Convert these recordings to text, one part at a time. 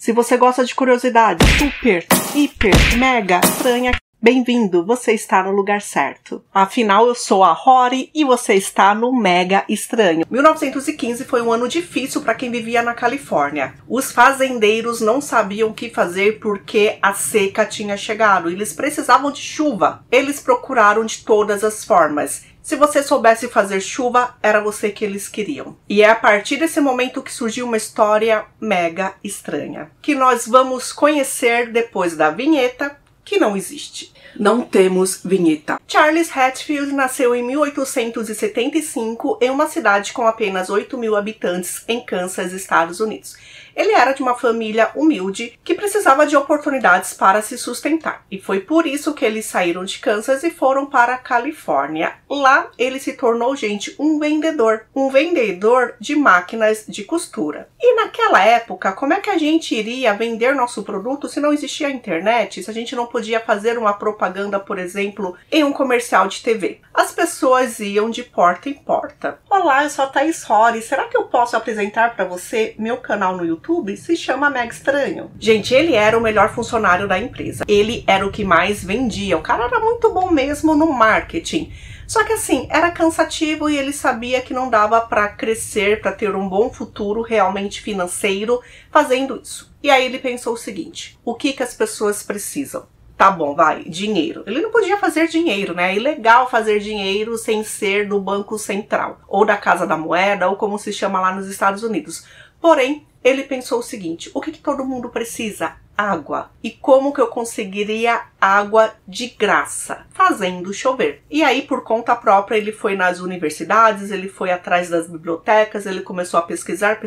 Se você gosta de curiosidade super, hiper, mega estranha, bem-vindo, você está no lugar certo. Afinal, eu sou a Rory e você está no Mega Estranho. 1915 foi um ano difícil para quem vivia na Califórnia. Os fazendeiros não sabiam o que fazer porque a seca tinha chegado. Eles precisavam de chuva. Eles procuraram de todas as formas. Se você soubesse fazer chuva, era você que eles queriam. E é a partir desse momento que surgiu uma história mega estranha, que nós vamos conhecer depois da vinheta, que não existe. Não temos vinheta. Charles Hatfield nasceu em 1875 em uma cidade com apenas 8.000 habitantes em Kansas, Estados Unidos. Ele era de uma família humilde que precisava de oportunidades para se sustentar. E foi por isso que eles saíram de Kansas e foram para a Califórnia. Lá ele se tornou, gente, um vendedor de máquinas de costura. E naquela época, como é que a gente iria vender nosso produto se não existia internet? Se a gente não podia fazer uma propaganda, por exemplo, em um comercial de TV? As pessoas iam de porta em porta. Olá, eu sou a Thaís Rory. Será que eu posso apresentar para você meu canal no YouTube? Se chama Mega Estranho. Gente, ele era o melhor funcionário da empresa. Ele era o que mais vendia. O cara era muito bom mesmo no marketing. Só que assim, era cansativo e ele sabia que não dava para crescer, para ter um bom futuro realmente financeiro fazendo isso. E aí ele pensou o seguinte: o que as pessoas precisam? Tá bom, vai, dinheiro. Ele não podia fazer dinheiro, né? É ilegal fazer dinheiro sem ser do Banco Central, ou da Casa da Moeda, ou como se chama lá nos Estados Unidos. Porém, ele pensou o seguinte: o que todo mundo precisa? Água. E como que eu conseguiria água de graça? Fazendo chover. E aí, por conta própria, ele foi nas universidades, ele foi atrás das bibliotecas, ele começou a pesquisar,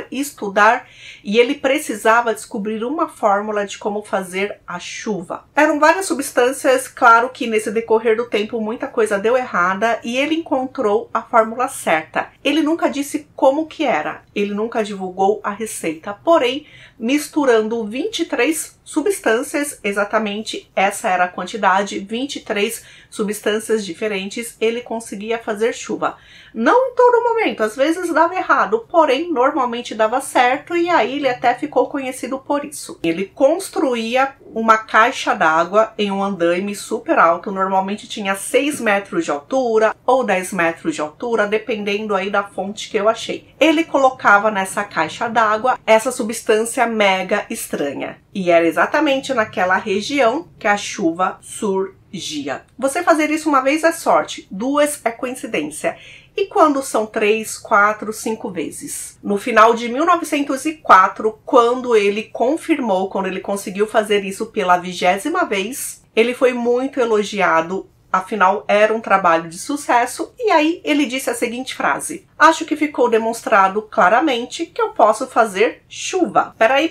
estudar, e ele precisava descobrir uma fórmula de como fazer a chuva. Eram várias substâncias, claro que nesse decorrer do tempo muita coisa deu errada, e ele encontrou a fórmula certa. Ele nunca disse como que era, ele nunca divulgou a receita, porém, misturando 23 substâncias, exatamente essa era a quantidade, 23 substâncias diferentes, ele conseguia fazer chuva. Não em todo momento, às vezes dava errado, porém normalmente dava certo, e aí ele até ficou conhecido por isso. Ele construía uma caixa d'água em um andaime super alto, normalmente tinha 6 metros de altura ou 10 metros de altura, dependendo aí da fonte que eu achei. Ele colocava nessa caixa d'água essa substância mega estranha, e era exatamente naquela região que a chuva surgia. Você fazer isso uma vez é sorte, duas é coincidência. E quando são 3, 4, 5 vezes? No final de 1904, quando ele confirmou, quando ele conseguiu fazer isso pela 20ª vez, ele foi muito elogiado, afinal era um trabalho de sucesso, e aí ele disse a seguinte frase: acho que ficou demonstrado claramente que eu posso fazer chuva. Peraí.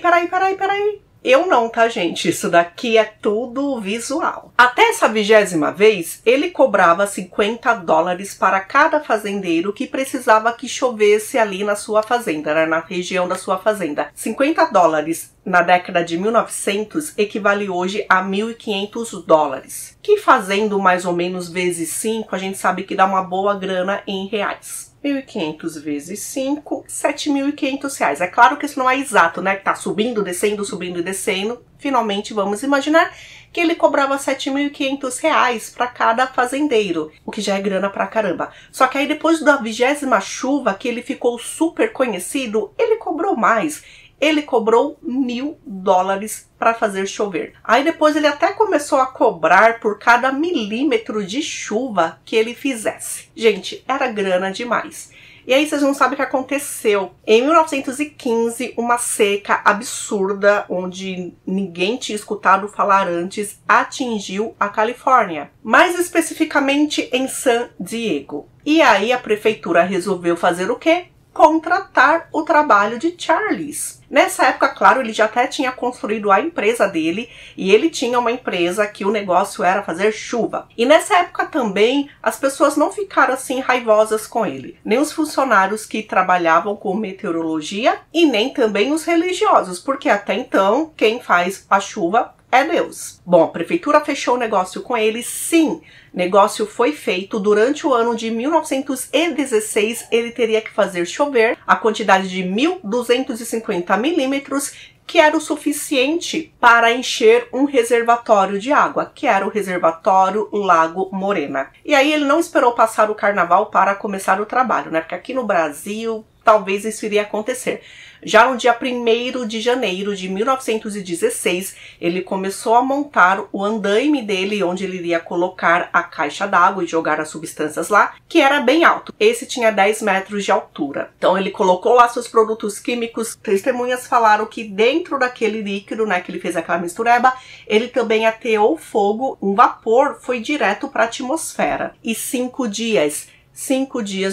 Eu não, tá, gente? Isso daqui é tudo visual. Até essa 20ª vez, ele cobrava $50 para cada fazendeiro que precisava que chovesse ali na sua fazenda, né? Na região da sua fazenda. $50 na década de 1900 equivale hoje a $1.500, que fazendo mais ou menos vezes 5, a gente sabe que dá uma boa grana em reais. 1.500 vezes 5, R$7.500. É claro que isso não é exato, né? Que tá subindo, descendo, subindo e descendo. Finalmente, vamos imaginar que ele cobrava R$7.500 para cada fazendeiro, o que já é grana pra caramba. Só que aí depois da 20ª chuva, que ele ficou super conhecido, ele cobrou mais. Ele cobrou $1.000 para fazer chover. Aí depois ele até começou a cobrar por cada milímetro de chuva que ele fizesse. Gente, era grana demais. E aí vocês não sabem o que aconteceu. Em 1915, uma seca absurda, onde ninguém tinha escutado falar antes, atingiu a Califórnia. Mais especificamente em San Diego. E aí a prefeitura resolveu fazer o quê? Contratar o trabalho de Charles. Nessa época, claro, ele já até tinha construído a empresa dele, e ele tinha uma empresa que o negócio era fazer chuva. E nessa época também, as pessoas não ficaram assim raivosas com ele. Nem os funcionários que trabalhavam com meteorologia, e nem também os religiosos, porque até então, quem faz a chuva é Deus. Bom, a prefeitura fechou o negócio com ele, sim. Negócio foi feito durante o ano de 1916, ele teria que fazer chover a quantidade de 1.250 milímetros, que era o suficiente para encher um reservatório de água, que era o reservatório Lago Morena. E aí ele não esperou passar o carnaval para começar o trabalho, né? Porque aqui no Brasil talvez isso iria acontecer. Já no dia 1º de janeiro de 1916, ele começou a montar o andaime dele, onde ele iria colocar a caixa d'água e jogar as substâncias lá, que era bem alto. Esse tinha 10 metros de altura. Então ele colocou lá seus produtos químicos. Testemunhas falaram que dentro daquele líquido, né, que ele fez aquela mistureba, ele também ateou fogo, um vapor foi direto para a atmosfera. E 5 dias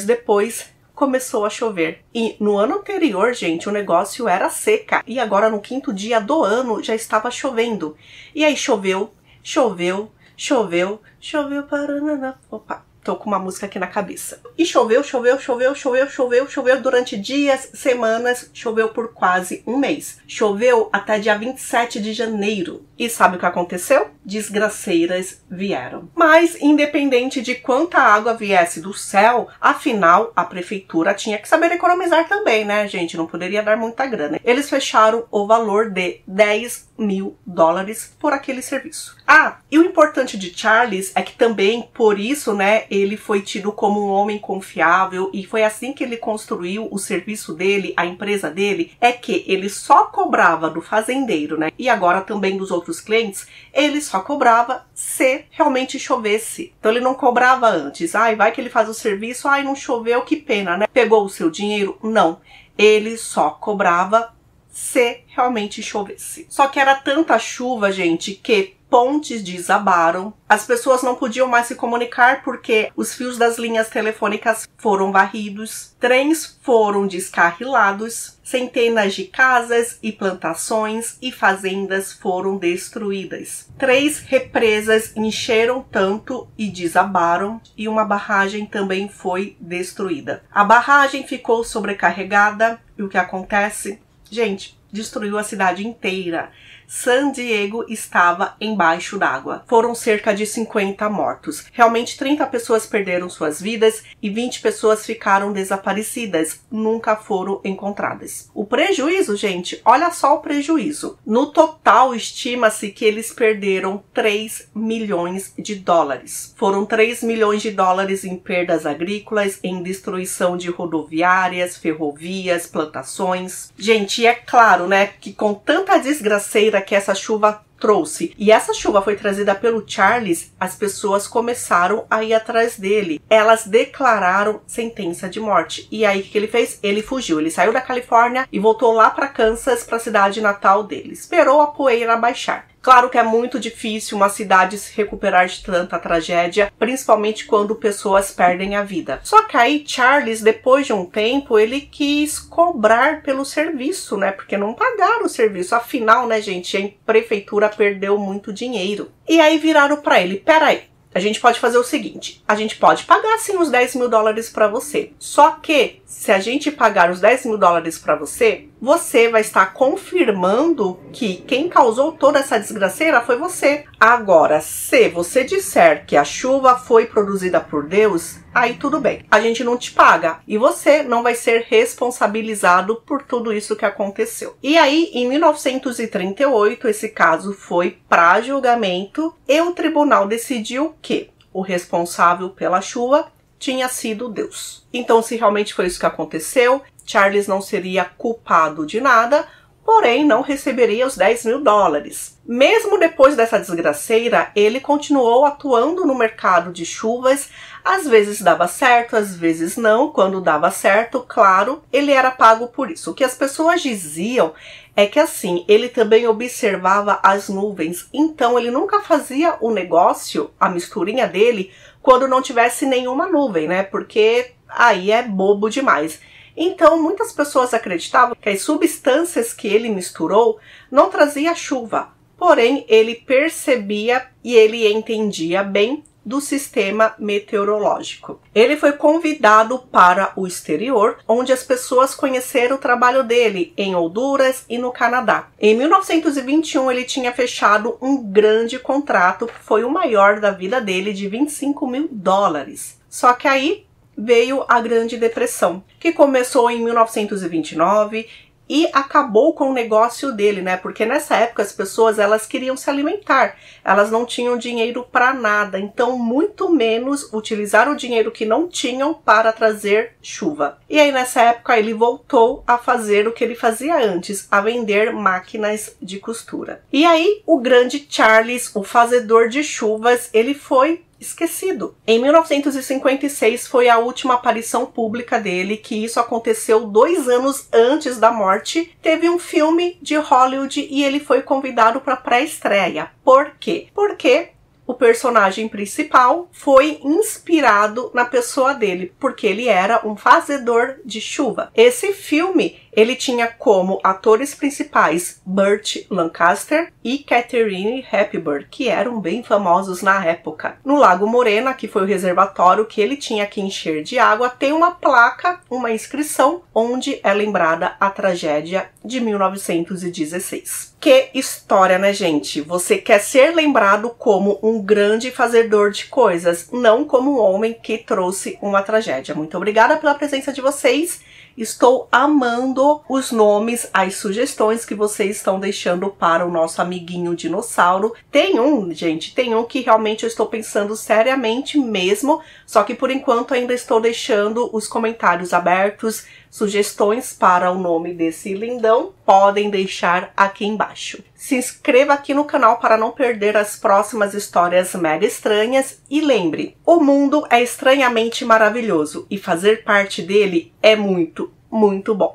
depois, começou a chover. E no ano anterior, gente, o negócio era seca. E agora no 5º dia do ano já estava chovendo. E aí choveu, para... Opa, tô com uma música aqui na cabeça. E choveu durante dias, semanas, choveu por quase um mês. Choveu até dia 27 de janeiro. E sabe o que aconteceu? Desgraceiras vieram. Mas, independente de quanta água viesse do céu, afinal, a prefeitura tinha que saber economizar também, né, gente? Não poderia dar muita grana. Eles fecharam o valor de $10.000 por aquele serviço. Ah, e o importante de Charles é que também, por isso, né, ele foi tido como um homem confiável e foi assim que ele construiu o serviço dele, a empresa dele, é que ele só cobrava do fazendeiro, né, e agora também dos outros clientes, ele só cobrava se realmente chovesse. Então ele não cobrava antes. Ai, vai que ele faz o serviço, ai, não choveu, que pena, né? Pegou o seu dinheiro? Não. Ele só cobrava se realmente chovesse. Só que era tanta chuva, gente, que pontes desabaram, as pessoas não podiam mais se comunicar porque os fios das linhas telefônicas foram varridos, trens foram descarrilados, centenas de casas e plantações e fazendas foram destruídas. 3 represas encheram tanto e desabaram e uma barragem também foi destruída. A barragem ficou sobrecarregada e o que acontece? Gente, destruiu a cidade inteira. San Diego estava embaixo d'água. Foram cerca de 50 mortos. Realmente 30 pessoas perderam suas vidas e 20 pessoas ficaram desaparecidas. Nunca foram encontradas. O prejuízo, gente, olha só o prejuízo. No total, estima-se que eles perderam $3 milhões. Foram $3 milhões em perdas agrícolas, em destruição de rodoviárias, ferrovias, plantações. Gente, é claro, né, que com tanta desgraceira que essa chuva trouxe, e essa chuva foi trazida pelo Charles, as pessoas começaram a ir atrás dele. Elas declararam sentença de morte. E aí o que ele fez? Ele fugiu. Ele saiu da Califórnia e voltou lá para Kansas, para a cidade natal dele. Esperou a poeira baixar. Claro que é muito difícil uma cidade se recuperar de tanta tragédia, principalmente quando pessoas perdem a vida. Só que aí Charles, depois de um tempo, ele quis cobrar pelo serviço, né? Porque não pagaram o serviço. Afinal, né, gente, a prefeitura perdeu muito dinheiro. E aí viraram para ele, peraí, a gente pode fazer o seguinte, a gente pode pagar sim os $10 mil para você. Só que, se a gente pagar os $10 mil para você, você vai estar confirmando que quem causou toda essa desgraceira foi você. Agora, se você disser que a chuva foi produzida por Deus, aí tudo bem. A gente não te paga e você não vai ser responsabilizado por tudo isso que aconteceu. E aí, em 1938, esse caso foi para julgamento e o tribunal decidiu que o responsável pela chuva tinha sido Deus. Então, se realmente foi isso que aconteceu, Charles não seria culpado de nada, porém não receberia os $10 mil. Mesmo depois dessa desgraceira, ele continuou atuando no mercado de chuvas. Às vezes dava certo, às vezes não. Quando dava certo, claro, ele era pago por isso. O que as pessoas diziam é que assim, ele também observava as nuvens. Então ele nunca fazia o negócio, a misturinha dele, quando não tivesse nenhuma nuvem, né? Porque aí é bobo demais. Então, muitas pessoas acreditavam que as substâncias que ele misturou não trazia chuva. Porém, ele percebia e ele entendia bem do sistema meteorológico. Ele foi convidado para o exterior, onde as pessoas conheceram o trabalho dele em Honduras e no Canadá. Em 1921, ele tinha fechado um grande contrato, que foi o maior da vida dele, de $25 mil. Só que aí veio a Grande Depressão, que começou em 1929 e acabou com o negócio dele, né? Porque nessa época as pessoas elas queriam se alimentar, elas não tinham dinheiro para nada, então muito menos utilizar o dinheiro que não tinham para trazer chuva. E aí nessa época ele voltou a fazer o que ele fazia antes, a vender máquinas de costura. E aí o grande Charles, o fazedor de chuvas, ele foi esquecido. Em 1956 foi a última aparição pública dele, que isso aconteceu 2 anos antes da morte. Teve um filme de Hollywood e ele foi convidado para pré-estreia. Por quê? Porque o personagem principal foi inspirado na pessoa dele, porque ele era um fazedor de chuva. Esse filme, ele tinha como atores principais Burt Lancaster e Katharine Hepburn, que eram bem famosos na época. No Lago Morena, que foi o reservatório que ele tinha que encher de água, tem uma placa, uma inscrição, onde é lembrada a tragédia de 1916. Que história, né, gente? Você quer ser lembrado como um grande fazedor de coisas, não como um homem que trouxe uma tragédia. Muito obrigada pela presença de vocês. Estou amando os nomes, as sugestões que vocês estão deixando para o nosso amiguinho dinossauro. Tem um, gente, tem um que realmente eu estou pensando seriamente mesmo, só que por enquanto ainda estou deixando os comentários abertos. Sugestões para o nome desse lindão, podem deixar aqui embaixo. Se inscreva aqui no canal para não perder as próximas histórias mega estranhas. E lembre, o mundo é estranhamente maravilhoso e fazer parte dele é muito, muito bom.